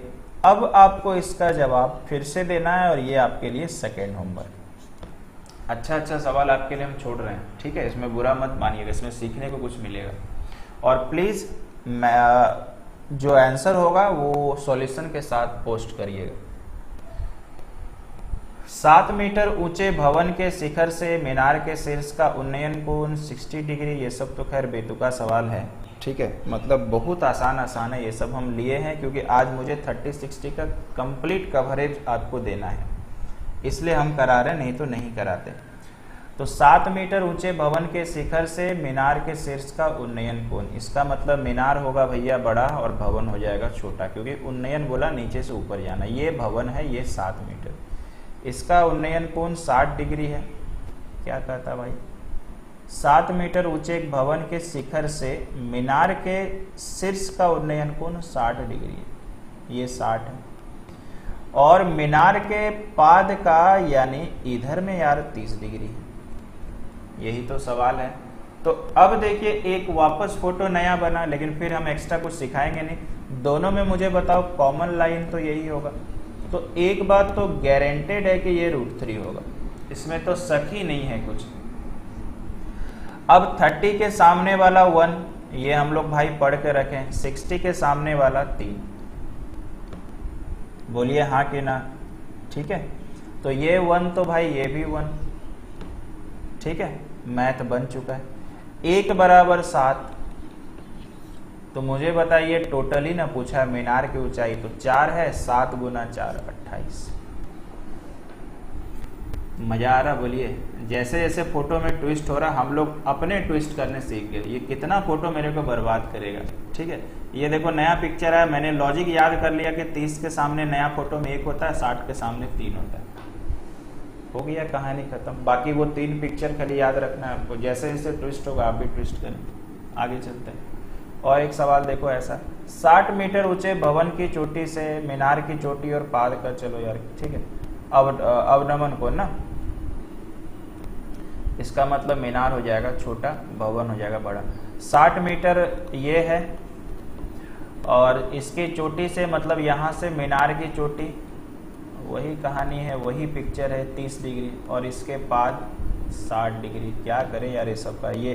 अब आपको इसका जवाब फिर से देना है और ये आपके लिए सेकेंड होमवर्क। अच्छा सवाल आपके लिए हम छोड़ रहे हैं, ठीक है, इसमें बुरा मत मानिएगा, इसमें सीखने को कुछ मिलेगा। और प्लीज जो आंसर होगा वो सॉल्यूशन के साथ पोस्ट करिएगा। 7 मीटर ऊंचे भवन के शिखर से मीनार के शीर्ष का उन्नयन कोण 60 डिग्री, ये सब तो खैर बेतुका सवाल है, ठीक है, मतलब बहुत आसान है। ये सब हम लिए हैं क्योंकि आज मुझे 30-60 का कंप्लीट कवरेज आपको देना है, इसलिए हम करा रहे, नहीं तो नहीं कराते। तो 7 मीटर ऊंचे भवन के शिखर से मीनार के शीर्ष का उन्नयन कोण, इसका मतलब मीनार होगा भैया बड़ा और भवन हो जाएगा छोटा, क्योंकि उन्नयन बोला नीचे से ऊपर जाना। ये भवन है, ये 7 मीटर, इसका उन्नयन कोण 60 डिग्री है। क्या कहता भाई? 7 मीटर ऊंचे एक भवन के शिखर से मीनार के शीर्ष का उन्नयन कोण 60 डिग्री है, ये 60 है। और मीनार के पाद का यानी इधर में यार 30 डिग्री है, यही तो सवाल है। तो अब देखिए एक वापस फोटो नया बना, लेकिन फिर हम एक्स्ट्रा कुछ सिखाएंगे नहीं। दोनों में मुझे बताओ कॉमन लाइन तो यही होगा। तो एक बात तो गारंटेड है कि ये √3 होगा, इसमें तो शक ही नहीं है कुछ। अब 30 के सामने वाला 1, ये हम लोग भाई पढ़ के रखें। 60 के सामने वाला 3, बोलिए हाँ कि ना, ठीक है। तो ये 1 तो भाई ये भी 1, ठीक है, मैथ बन चुका है। 1 बराबर 7, तो मुझे बताइए टोटली ना पूछा है मीनार की ऊंचाई, तो 4 है, 7 गुना 4 28। मजा आ रहा? बोलिए। जैसे जैसे फोटो में ट्विस्ट हो रहा, हम लोग अपने ट्विस्ट करने सीख गए। ये कितना फोटो मेरे को बर्बाद करेगा, ठीक है। ये देखो नया पिक्चर है, मैंने लॉजिक याद कर लिया कि 30 के सामने नया फोटो में 1 होता है, 60 के सामने 3 होता है। हो गया, कहानी खत्म। बाकी वो 3 पिक्चर खाली याद रखना है आपको। जैसे जैसे ट्विस्ट होगा आप भी ट्विस्ट करें। आगे चलते हैं। और एक सवाल देखो ऐसा, 60 मीटर ऊंचे भवन की चोटी से मीनार की चोटी और पाद का, चलो यार ठीक है, अवनमन कोण ना, इसका मतलब मीनार हो जाएगा छोटा, भवन हो जाएगा बड़ा। 60 मीटर ये है और इसकी चोटी से मतलब यहाँ से मीनार की चोटी, वही कहानी है, वही पिक्चर है, 30 डिग्री, और इसके बाद 60 डिग्री। क्या करें यार ये सब का, ये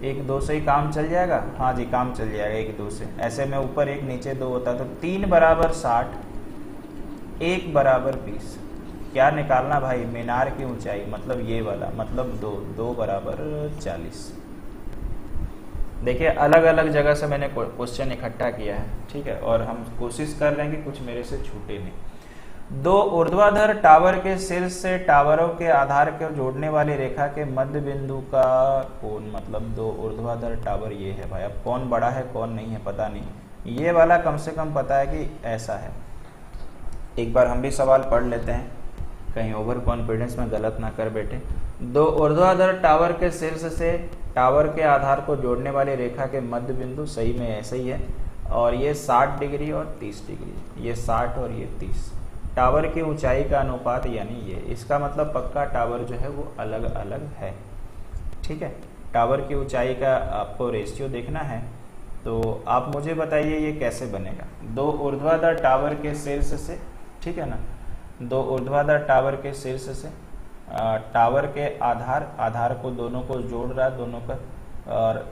1 2 से ही काम चल जाएगा। हाँ जी, काम चल जाएगा 1 2 से। ऐसे में ऊपर 1 नीचे 2 होता, तो 3 बराबर 60, 1 बराबर 20। क्या निकालना भाई? मीनार की ऊंचाई, मतलब ये वाला, मतलब 2 बराबर 40। देखिए अलग अलग जगह से मैंने क्वेश्चन इकट्ठा किया है, ठीक है, और हम कोशिश कर रहे हैं कि कुछ मेरे से छूटे नहीं। 2 ऊर्ध्वाधर टावर के शीर्ष से टावरों के आधार को जोड़ने वाली रेखा के मध्य बिंदु का कोण, मतलब 2 ऊर्ध्वाधर टावर ये है भाई। अब कौन बड़ा है कौन नहीं है पता नहीं, ये वाला कम से कम पता है कि ऐसा है। एक बार हम भी सवाल पढ़ लेते हैं, कहीं ओवर कॉन्फिडेंस में गलत ना कर बैठे। 2 ऊर्ध्वाधर टावर के शीर्ष से टावर के आधार को जोड़ने वाली रेखा के मध्य बिंदु, सही में ऐसे ही है, और ये 60 डिग्री और 30 डिग्री, ये 60 और ये 30। टावर की ऊंचाई का अनुपात यानी ये, इसका मतलब पक्का टावर जो है वो अलग अलग है, ठीक है। टावर की ऊंचाई का आपको रेशियो देखना है, तो आप मुझे बताइए ये कैसे बनेगा। 2 ऊर्ध्वाधर टावर के शीर्ष से, ठीक है ना, 2 ऊर्ध्वाधर टावर के शीर्ष से टावर के आधार को दोनों को जोड़ रहा है, दोनों का, और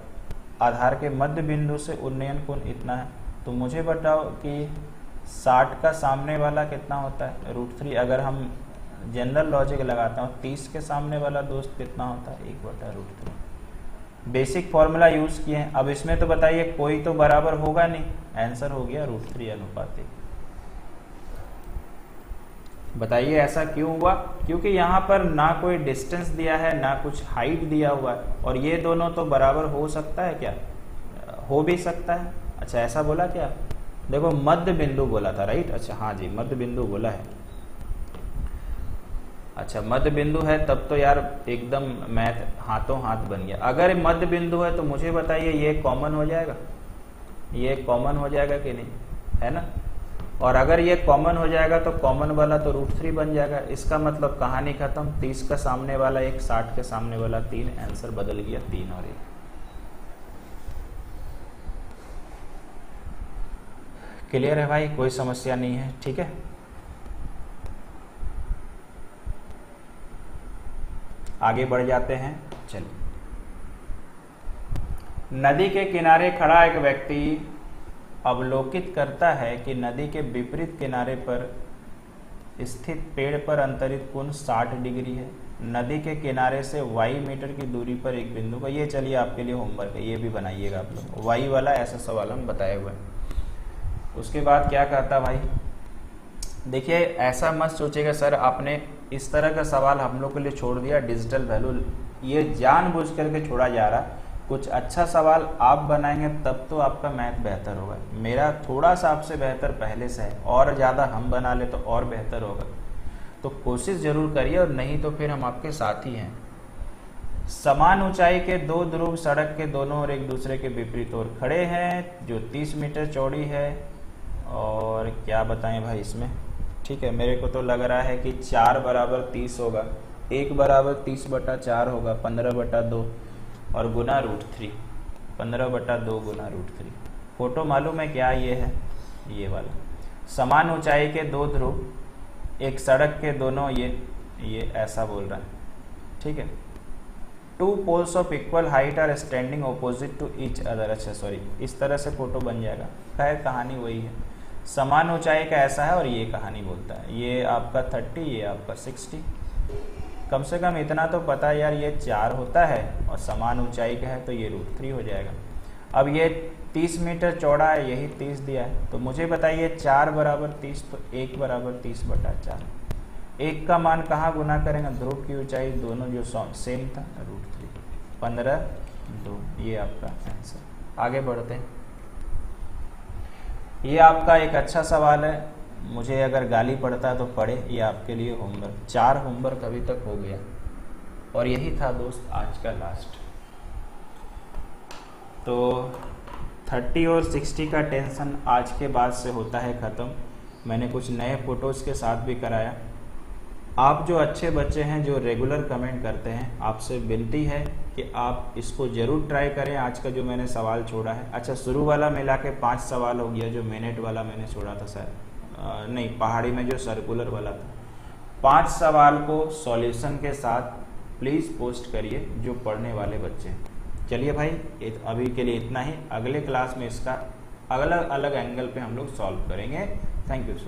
आधार के मध्य बिंदु से उन्नयन कोण इतना है। तो मुझे बताओ कि 60 का सामने वाला कितना होता है √3। अगर हम जनरल लॉजिक लगाता हूँ 30 के सामने वाला दोस्त कितना होता है 1/√3। बेसिक फॉर्मूला यूज किए हैं। अब इसमें तो बताइए कोई तो बराबर होगा नहीं, आंसर हो गया √3 अनुपात 1। बताइए ऐसा क्यों हुआ? क्योंकि यहाँ पर ना कोई डिस्टेंस दिया है ना कुछ हाइट दिया हुआ है, और ये दोनों तो बराबर हो सकता है क्या? हो भी सकता है। अच्छा ऐसा बोला क्या? देखो मध्य बिंदु बोला था, राइट? अच्छा हाँ जी, मध्य बिंदु बोला है। अच्छा मध्य बिंदु है तब तो यार एकदम मैथ हाथों हाथ बन गया। अगर मध्य बिंदु है तो मुझे बताइए ये कॉमन हो जाएगा, ये कॉमन हो जाएगा कि नहीं, है ना? और अगर ये कॉमन हो जाएगा तो कॉमन वाला तो √3 बन जाएगा। इसका मतलब कहानी खत्म। 30 का सामने वाला 1, 60 के सामने वाला 3, आंसर बदल गया 3 और 1। क्लियर है भाई? कोई समस्या नहीं है, ठीक है। आगे बढ़ जाते हैं, चलिए। नदी के किनारे खड़ा एक व्यक्ति अवलोकित करता है कि नदी के विपरीत किनारे पर स्थित पेड़ पर अंतरित कोण 60 डिग्री है। नदी के किनारे से y मीटर की दूरी पर एक बिंदु का, ये चलिए आपके लिए होमवर्क है, ये भी बनाइएगा आप लोग। y वाला ऐसा सवाल हम बताए हुए हैं। उसके बाद क्या कहता भाई, देखिए ऐसा मत सोचिएगा सर आपने इस तरह का सवाल हम लोग के लिए छोड़ दिया डिजिटल वैल्यू, ये जानबूझ करके छोड़ा जा रहा। कुछ अच्छा सवाल आप बनाएंगे तब तो आपका मैथ बेहतर होगा। मेरा थोड़ा सा आपसे बेहतर पहले से है, और ज़्यादा हम बना ले तो और बेहतर होगा। तो कोशिश जरूर करिए, और नहीं तो फिर हम आपके साथ ही हैं। समान ऊंचाई के दो ध्रुव सड़क के दोनों और एक दूसरे के विपरीत ओर खड़े हैं, जो 30 मीटर चौड़ी है। और क्या बताएं भाई इसमें, ठीक है। मेरे को तो लग रहा है कि 4 = 30 होगा, 1 = 30/4 होगा, 15/2 और गुना √3, 15/2 गुना √3। फोटो मालूम है क्या? ये है ये वाला। समान ऊंचाई के दो ध्रुव एक सड़क के दोनों, ये ऐसा बोल रहा है, ठीक है। 2 poles of equal height are standing opposite to each other। अच्छा सॉरी, इस तरह से फोटो बन जाएगा। खैर कहानी वही है, समान ऊंचाई का ऐसा है और ये कहानी बोलता है। ये आपका 30, ये आपका 60। कम से कम इतना तो पता है यार, ये 4 होता है और समान ऊंचाई का है तो ये √3 हो जाएगा। अब ये 30 मीटर चौड़ा है, यही 30 दिया है, तो मुझे बताइए 4 = 30, तो 1 = 30/4। 1 का मान कहाँ गुना करेंगे? ध्रुव की ऊंचाई दोनों जो सेम था, √3, 15/2, ये आपका आंसर। आगे बढ़ते हैं। ये आपका एक अच्छा सवाल है, मुझे अगर गाली पड़ता है तो पढ़े, ये आपके लिए होमवर्क। 4 होमवर्क अभी तक हो गया, और यही था दोस्त आज का लास्ट। तो 30 और 60 का टेंशन आज के बाद से होता है ख़त्म। मैंने कुछ नए फोटोज़ के साथ भी कराया। आप जो अच्छे बच्चे हैं, जो रेगुलर कमेंट करते हैं, आपसे विनती है कि आप इसको ज़रूर ट्राई करें। आज का जो मैंने सवाल छोड़ा है, अच्छा शुरू वाला मिला के 5 सवाल हो गया, जो मिनट वाला मैंने छोड़ा था सर, नहीं पहाड़ी में जो सर्कुलर वाला था। 5 सवाल को सॉल्यूशन के साथ प्लीज़ पोस्ट करिए जो पढ़ने वाले बच्चे। चलिए भाई, अभी के लिए इतना ही। अगले क्लास में इसका अलग अलग एंगल पे हम लोग सॉल्व करेंगे। Thank you so.